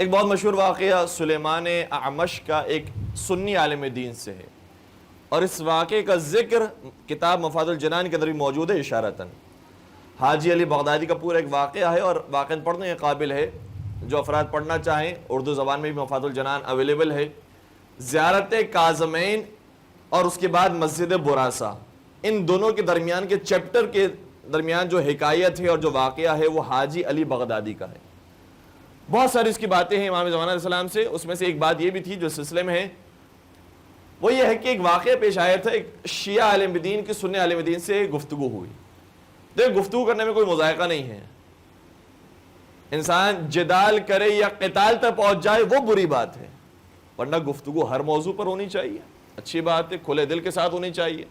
ایک بہت مشہور واقعہ سلیمان اعمش کا ایک سنی عالم دین سے ہے، اور اس واقعے کا ذکر کتاب مفاد الجنان کے اندر بھی موجود ہے اشارتاً۔ حاجی علی بغدادی کا پورا ایک واقعہ ہے اور واقعاً پڑھنے کے قابل ہے، جو افراد پڑھنا چاہیں اردو زبان میں بھی مفاد الجنان اویلیبل ہے۔ زیارت کاظمین اور اس کے بعد مسجد براسا، ان دونوں کے درمیان کے چیپٹر کے درمیان جو حکایت ہے اور جو واقعہ ہے وہ حاجی علی بغدادی کا ہے۔ بہت ساری اس کی باتیں ہیں امام زمانہ علیہ السلام سے، اس میں سے ایک بات یہ بھی تھی جو سلسلے میں ہے، وہ یہ ہے کہ ایک واقعہ پیش آیا تھا، ایک شیعہ عالم دین کی سنی عالم دین سے گفتگو ہوئی۔ دیکھ، گفتگو کرنے میں کوئی مذائقہ نہیں ہے، انسان جدال کرے یا قتال تک پہنچ جائے وہ بری بات ہے، ورنہ گفتگو ہر موضوع پر ہونی چاہیے، اچھی بات ہے، کھلے دل کے ساتھ ہونی چاہیے،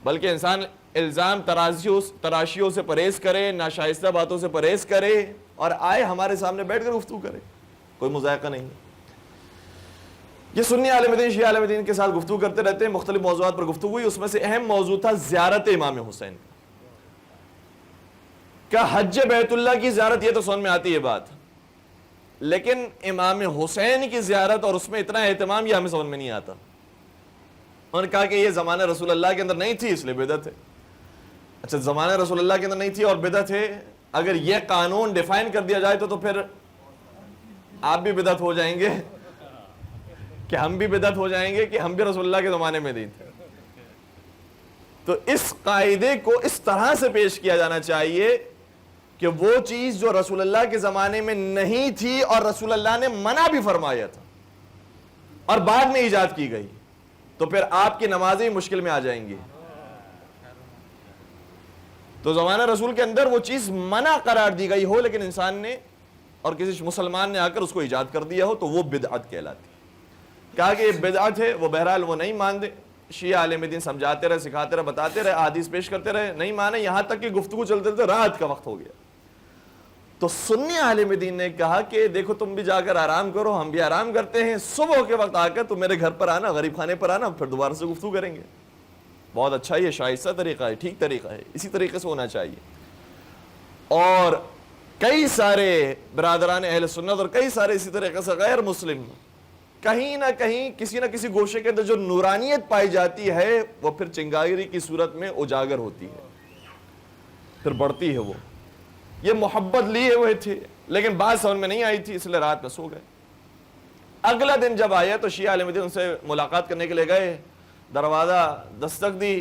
بلکہ انسان الزام تراشیوں سے پرہیز کرے، ناشائستہ باتوں سے پرہیز کرے اور آئے ہمارے سامنے بیٹھ کر گفتگو کرے، کوئی مذائقہ نہیں ہے۔ یہ سنی عالم دین شیعہ عالم دین کے ساتھ گفتگو کرتے رہتے ہیں، مختلف موضوعات پر گفتگو ہوئی، اس میں سے اہم موضوع تھا زیارت امام حسین کا۔ حج بیت اللہ کی زیارت یہ تو سمجھ میں آتی ہے بات، لیکن امام حسین کی زیارت اور اس میں اتنا اہتمام یہ ہمیں سمجھ میں نہیں آتا۔ انہوں نے کہا کہ یہ زمانہ رسول اللہ کے اندر نہیں تھی اس لیے بدعت ہے۔ اچھا، زمانہ رسول اللہ کے اندر نہیں تھی اور بدعت ہے، اگر یہ قانون ڈیفائن کر دیا جائے تو پھر آپ بھی بدعت ہو جائیں گے کہ ہم بھی بدعت ہو جائیں گے کہ ہم بھی رسول اللہ کے زمانے میں نہیں تھے۔ تو اس قاعدے کو اس طرح سے پیش کیا جانا چاہیے کہ وہ چیز جو رسول اللہ کے زمانے میں نہیں تھی اور رسول اللہ نے منع بھی فرمایا تھا اور بعد میں ایجاد کی گئی، تو پھر آپ کی نمازیں مشکل میں آ جائیں گی۔ تو زمانہ رسول کے اندر وہ چیز منع قرار دی گئی ہو لیکن انسان نے اور کسی مسلمان نے آ کر اس کو ایجاد کر دیا ہو تو وہ بدعت کہلاتی ہے۔ کہا کہ یہ بدعت ہے، وہ بہرحال وہ نہیں مانتے، شیعہ عالم دین سمجھاتے رہے، سکھاتے رہے، بتاتے رہے، احادیث پیش کرتے رہے، نہیں مانے، یہاں تک کہ گفتگو چلتے چلتے رات کا وقت ہو گیا۔ تو سنی عالم دین نے کہا کہ دیکھو تم بھی جا کر آرام کرو، ہم بھی آرام کرتے ہیں، صبح کے وقت آ کر تم میرے گھر پر آنا، غریب خانے پر آنا، پھر دوبارہ سے گفتگو کریں گے۔ بہت اچھا، یہ شائستہ طریقہ ہے، ٹھیک طریقہ ہے، اسی طریقے سے ہونا چاہیے۔ اور کئی سارے برادران اہل سنت اور کئی سارے اسی طریقے سے غیر مسلم کہیں نہ کہیں کسی نہ کسی گوشے کے اندر جو نورانیت پائی جاتی ہے وہ پھر چنگاری کی صورت میں اجاگر ہوتی ہے، پھر بڑھتی ہے۔ وہ یہ محبت لیے ہوئے تھے لیکن بات سمجھ میں نہیں آئی تھی، اس لیے رات میں سو گئے۔ اگلا دن جب آیا تو شیعہ عالم دین ان سے ملاقات کرنے کے لیے گئے، دروازہ دستک دی،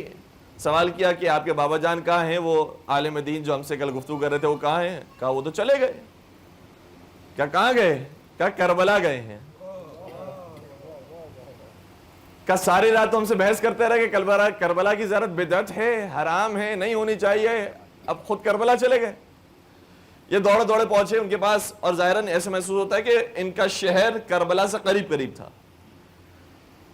سوال کیا کہ آپ کے بابا جان کہاں ہیں، وہ عالم دین جو ہم سے کل گفتگو کر رہے تھے وہ کہاں ہیں؟ کہا وہ تو چلے گئے۔ کیا کہاں گئے؟ کہا کربلا گئے ہیں۔ کہا ساری رات ہم سے بحث کرتے رہے کہ کربلا کی زیارت بدعت ہے، حرام ہے، نہیں ہونی چاہیے، اب خود کربلا چلے گئے۔ یہ دوڑے دوڑے پہنچے ان کے پاس اور ظاہراً ایسے محسوس ہوتا ہے کہ ان کا شہر کربلا سے قریب قریب تھا۔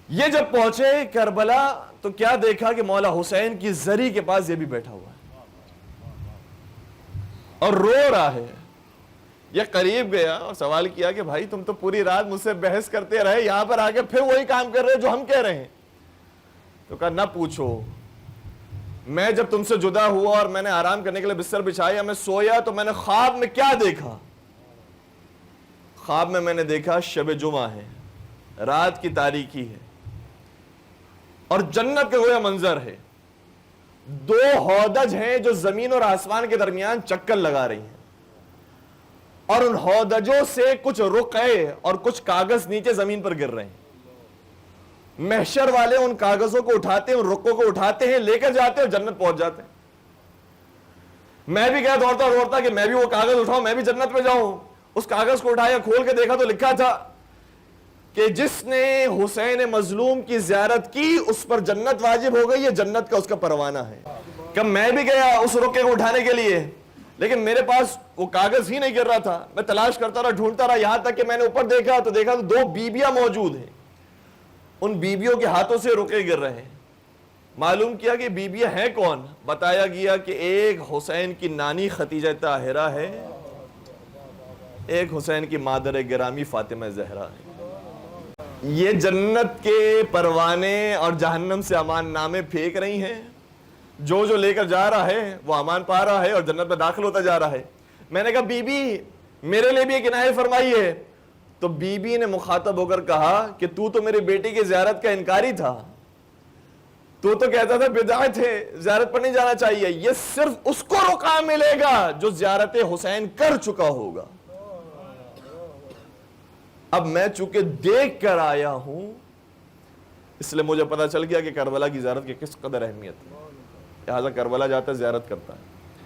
یہ جب پہنچے کربلا تو کیا دیکھا کہ مولا حسین کی زری کے پاس یہ بھی بیٹھا ہوا ہے اور رو رہا ہے۔ یہ قریب گیا اور سوال کیا کہ بھائی تم تو پوری رات مجھ سے بحث کرتے رہے، یہاں پر آ کے پھر وہی کام کر رہے جو ہم کہہ رہے ہیں۔ تو کہا نہ پوچھو، میں جب تم سے جدا ہوا اور میں نے آرام کرنے کے لیے بستر بچھایا، میں سویا تو میں نے خواب میں کیا دیکھا؟ خواب میں نے دیکھا شب جمعہ ہے، رات کی تاریکی ہے اور جنت کا گویا منظر ہے، دو ہودج ہیں جو زمین اور آسمان کے درمیان چکر لگا رہی ہیں اور ان ہودجوں سے کچھ رقعے اور کچھ کاغذ نیچے زمین پر گر رہے ہیں۔ محشر والے ان کاغذوں کو اٹھاتے ہیں، ان رقوں کو اٹھاتے ہیں، لے کر جاتے ہیں اور جنت پہنچ جاتے ہیں۔ میں بھی گیا دوڑتا کہ میں بھی وہ کاغذ اٹھاؤں، میں بھی جنت میں جاؤں۔ اس کاغذ کو اٹھایا، کھول کے دیکھا تو لکھا تھا کہ جس نے حسین مظلوم کی زیارت کی اس پر جنت واجب ہو گئی، یہ جنت کا اس کا پروانہ ہے۔ کہ میں بھی گیا اس رقے کو اٹھانے کے لیے لیکن میرے پاس وہ کاغذ ہی نہیں گر رہا تھا، میں تلاش کرتا رہا، ڈھونڈتا رہا، یہاں تک کہ میں نے اوپر دیکھا تو دو بیبیاں موجود ہیں، ان بیبیوں کے ہاتھوں سے رقے گر رہے ہیں۔ معلوم کیا کہ بیبیاں ہیں کون؟ بتایا گیا کہ ایک حسین کی نانی ختیجہ طاہرہ ہے، ایک حسین کی مادر گرامی فاطمہ زہرا ہے۔ یہ جنت کے پروانے اور جہنم سے امان نامے پھینک رہی ہیں، جو لے کر جا رہا ہے وہ امان پا رہا ہے اور جنت میں داخل ہوتا جا رہا ہے۔ میں نے کہا بی بی میرے لیے بھی ایک عنایت فرمائیے، تو بی بی نے مخاطب ہو کر کہا کہ تو میری بیٹی کی زیارت کا انکاری تھا، تو کہتا تھا بدعت ہے، زیارت پر نہیں جانا چاہیے، یہ صرف اس کو رقعہ ملے گا جو زیارت حسین کر چکا ہوگا۔ اب میں چونکہ دیکھ کر آیا ہوں، اس لیے مجھے پتا چل گیا کہ کربلا کی زیارت کی کس قدر اہمیت ہے، لہٰذا کربلا جاتا ہے، زیارت کرتا ہے۔